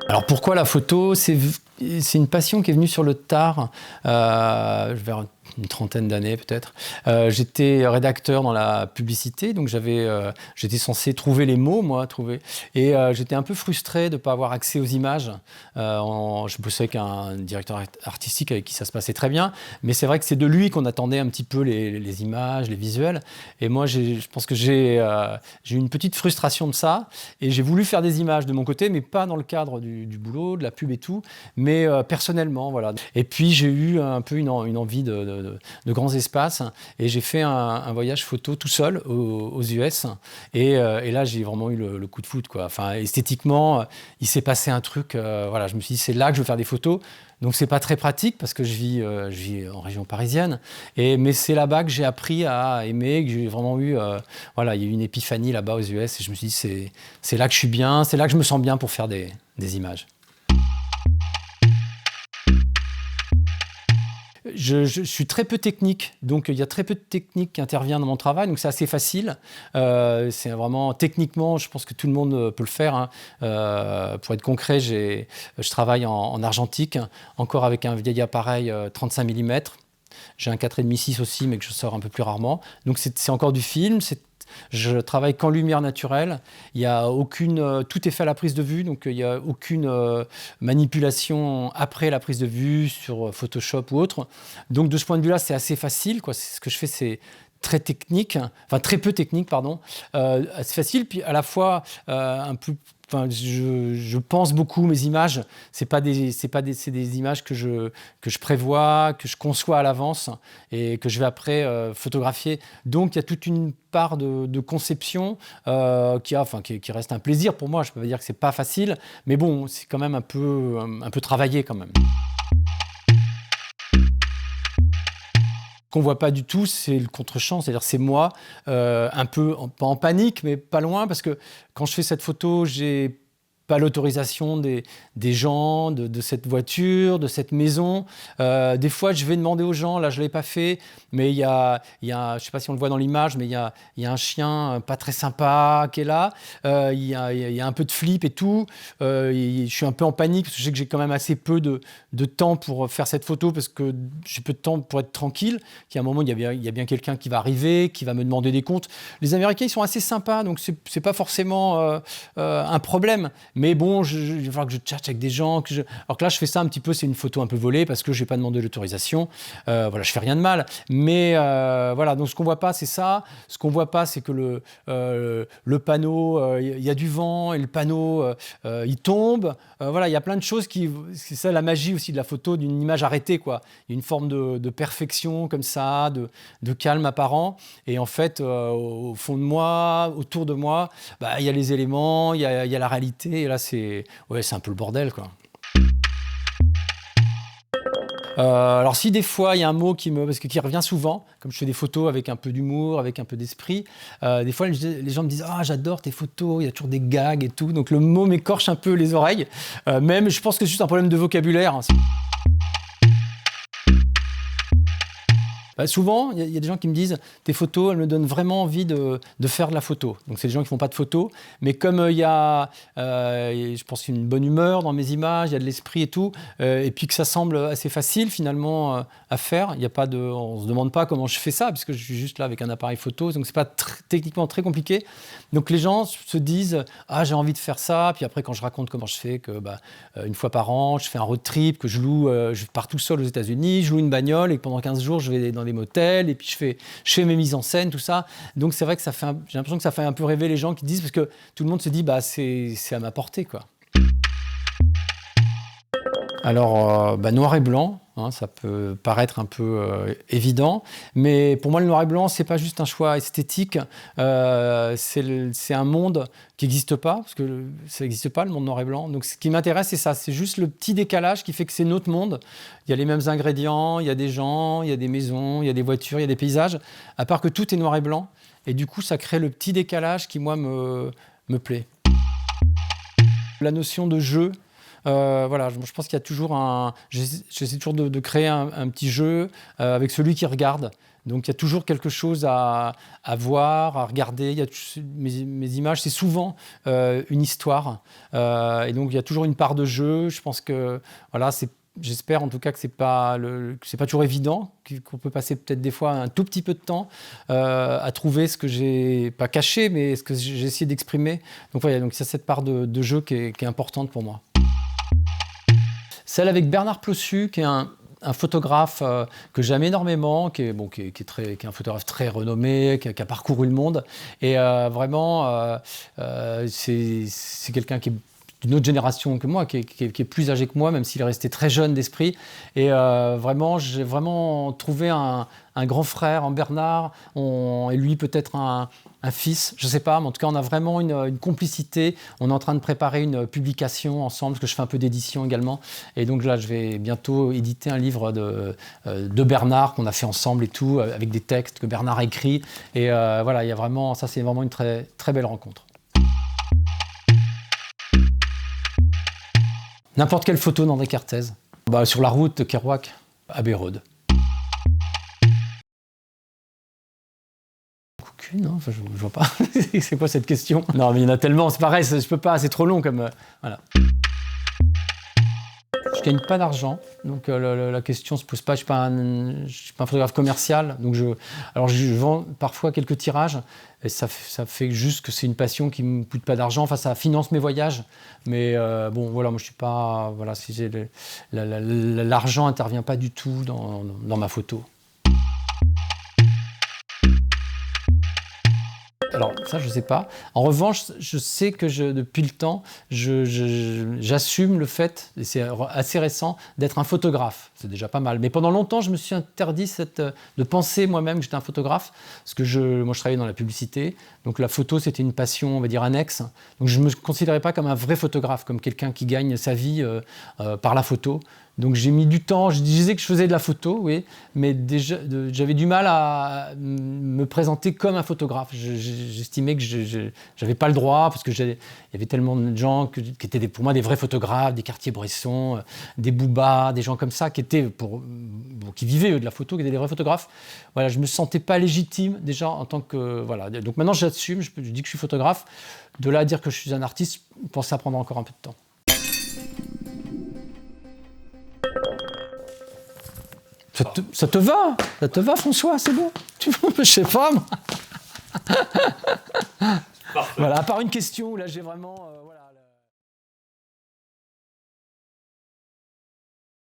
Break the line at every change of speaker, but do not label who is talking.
Alors pourquoi la photo? C'est une passion qui est venue sur le tard, vers une trentaine d'années peut-être. J'étais rédacteur dans la publicité, donc j'étais censé trouver les mots, moi, et j'étais un peu frustré de ne pas avoir accès aux images. Je bossais avec un directeur artistique avec qui ça se passait très bien, mais c'est vrai que c'est de lui qu'on attendait un petit peu les images, les visuels. Et moi, je pense que j'ai eu une petite frustration de ça, et j'ai voulu faire des images de mon côté, mais pas dans le cadre du boulot, de la pub et tout, mais personnellement, voilà. Et puis j'ai eu un peu une envie de grands espaces, et j'ai fait un voyage photo tout seul aux US, et là j'ai vraiment eu le coup de foudre, quoi. Enfin, esthétiquement, il s'est passé un truc, voilà, je me suis dit c'est là que je veux faire des photos. Donc c'est pas très pratique parce que je vis en région parisienne, mais c'est là-bas que j'ai appris à aimer, que j'ai vraiment eu, voilà, il y a eu une épiphanie là-bas aux US, et je me suis dit c'est là que je suis bien, c'est là que je me sens bien pour faire des images. Je suis très peu technique, donc il y a très peu de technique qui intervient dans mon travail, donc c'est assez facile. C'est vraiment techniquement, je pense que tout le monde peut le faire, hein. Pour être concret, je travaille en argentique, encore avec un vieil appareil 35 mm. J'ai un 4,5-6 aussi, mais que je sors un peu plus rarement. Donc c'est encore du film. Je travaille qu'en lumière naturelle. Il y a tout est fait à la prise de vue, donc il n'y a aucune manipulation après la prise de vue sur Photoshop ou autre. Donc de ce point de vue-là, c'est assez facile, quoi. Ce que je fais, c'est très technique, enfin très peu technique, pardon. C'est facile, puis à la fois un peu. Enfin, je pense beaucoup mes images. C'est des images que je prévois, que je conçois à l'avance et que je vais après photographier. Donc il y a toute une part de conception qui reste un plaisir pour moi. Je peux pas dire que c'est pas facile, mais bon, c'est quand même un peu travaillé quand même. Qu'on voit pas du tout, c'est le contre-champ, c'est-à-dire c'est moi, un peu, pas en panique, mais pas loin, parce que quand je fais cette photo, j'ai pas l'autorisation des gens, de cette voiture, de cette maison. Des fois, je vais demander aux gens, là je l'ai pas fait, mais il y a, je sais pas si on le voit dans l'image, mais il y a un chien pas très sympa qui est là. Il y a un peu de flip et tout. Je suis un peu en panique parce que je sais que j'ai quand même assez peu de temps pour faire cette photo, parce que j'ai peu de temps pour être tranquille. Il y a un moment, il y a bien quelqu'un qui va arriver, qui va me demander des comptes. Les Américains, ils sont assez sympas, donc c'est pas forcément un problème. Mais bon, il va falloir que je tchatche avec des gens. Alors que là, je fais ça un petit peu, c'est une photo un peu volée parce que je n'ai pas demandé l'autorisation. Voilà, je fais rien de mal. Mais voilà, donc ce qu'on voit pas, c'est ça. Ce qu'on voit pas, c'est que le panneau, il y a du vent et le panneau, il tombe. Voilà, il y a plein de choses c'est ça la magie aussi de la photo, d'une image arrêtée, quoi. Il y a une forme de perfection comme ça, de calme apparent. Et en fait, au fond de moi, autour de moi, il y a les éléments, il y a la réalité. Et là, c'est un peu le bordel, quoi. Alors si des fois il y a un mot qui revient souvent, comme je fais des photos avec un peu d'humour, avec un peu d'esprit, des fois les gens me disent « Ah, j'adore tes photos, il y a toujours des gags et tout », donc le mot m'écorche un peu les oreilles, même je pense que c'est juste un problème de vocabulaire, hein. Souvent, il y a des gens qui me disent « Tes photos, elles me donnent vraiment envie de faire de la photo ». Donc c'est des gens qui ne font pas de photos, mais comme il y a, je pense, une bonne humeur dans mes images, il y a de l'esprit et tout, et puis que ça semble assez facile finalement à faire. Il y a pas on ne se demande pas comment je fais ça, puisque je suis juste là avec un appareil photo, donc ce n'est pas techniquement très compliqué. Donc les gens se disent « Ah, j'ai envie de faire ça », puis après quand je raconte comment je fais, que une fois par an, je fais un road trip, que je pars tout seul aux États-Unis, je loue une bagnole et que pendant 15 jours, je vais dans des motels et puis je fais mes mises en scène, tout ça. Donc c'est vrai que j'ai l'impression que ça fait un peu rêver les gens qui disent, parce que tout le monde se dit c'est à ma portée, quoi. Alors, noir et blanc, hein, ça peut paraître un peu évident, mais pour moi, le noir et blanc, c'est pas juste un choix esthétique, c'est un monde qui n'existe pas, parce que ça n'existe pas, le monde noir et blanc. Donc, ce qui m'intéresse, c'est ça, c'est juste le petit décalage qui fait que c'est notre monde. Il y a les mêmes ingrédients, il y a des gens, il y a des maisons, il y a des voitures, il y a des paysages, à part que tout est noir et blanc, et du coup, ça crée le petit décalage qui, moi, me plaît. La notion de jeu, Voilà, je pense qu'il y a toujours j'essaie toujours de créer un petit jeu avec celui qui regarde. Donc il y a toujours quelque chose à voir, à regarder. Mes images, c'est souvent une histoire. Et donc il y a toujours une part de jeu. Je pense que voilà, j'espère en tout cas que c'est pas toujours évident, qu'on peut passer peut-être des fois un tout petit peu de temps à trouver ce que j'ai pas caché, mais ce que j'ai essayé d'exprimer. Donc voilà, donc il y a cette part de jeu qui est importante pour moi. Celle avec Bernard Plossu, qui est un photographe que j'aime énormément, qui est un photographe très renommé, qui a parcouru le monde. Et vraiment, c'est quelqu'un qui est d'une autre génération que moi, qui est plus âgé que moi, même s'il est resté très jeune d'esprit. Et vraiment, j'ai vraiment trouvé un grand frère en Bernard, et lui peut-être un fils, je ne sais pas, mais en tout cas, on a vraiment une complicité. On est en train de préparer une publication ensemble, parce que je fais un peu d'édition également. Et donc là, je vais bientôt éditer un livre de Bernard qu'on a fait ensemble et tout, avec des textes que Bernard a écrits. Et voilà, il y a vraiment, ça c'est vraiment une très, très belle rencontre. N'importe quelle photo d'André Carthez. Sur la route de Kerouac à Bérode. Aucune, non, enfin, je vois pas. C'est quoi cette question? Non, mais il y en a tellement, c'est pareil, je peux pas, c'est trop long comme. Voilà. Je gagne pas d'argent, donc la question se pose pas. Je suis pas un photographe commercial, donc je vends parfois quelques tirages, et ça fait juste que c'est une passion qui me coûte pas d'argent. Enfin, ça finance mes voyages, mais bon, voilà, moi je suis pas, voilà, si l'argent intervient pas du tout dans ma photo. Alors ça, je ne sais pas. En revanche, je sais que depuis le temps, j'assume le fait, et c'est assez récent, d'être un photographe. C'est déjà pas mal. Mais pendant longtemps, je me suis interdit de penser moi-même que j'étais un photographe, parce que moi, je travaillais dans la publicité. Donc la photo, c'était une passion, on va dire, annexe. Donc je ne me considérais pas comme un vrai photographe, comme quelqu'un qui gagne sa vie par la photo. Donc j'ai mis du temps, je disais que je faisais de la photo, oui, mais déjà j'avais du mal à me présenter comme un photographe. J'estimais que je n'avais pas le droit, parce que il y avait tellement de gens qui étaient pour moi des vrais photographes, des Cartier-Bresson, des Bouba, des gens comme ça qui vivaient eux, de la photo, qui étaient des vrais photographes. Voilà, je me sentais pas légitime déjà en tant que voilà. Donc maintenant j'assume, je dis que je suis photographe. De là à dire que je suis un artiste, je pense que ça prendra encore un peu de temps. Ça te va? Ça te va, François? C'est bon? Je sais pas, moi. Voilà, à part une question où là j'ai vraiment...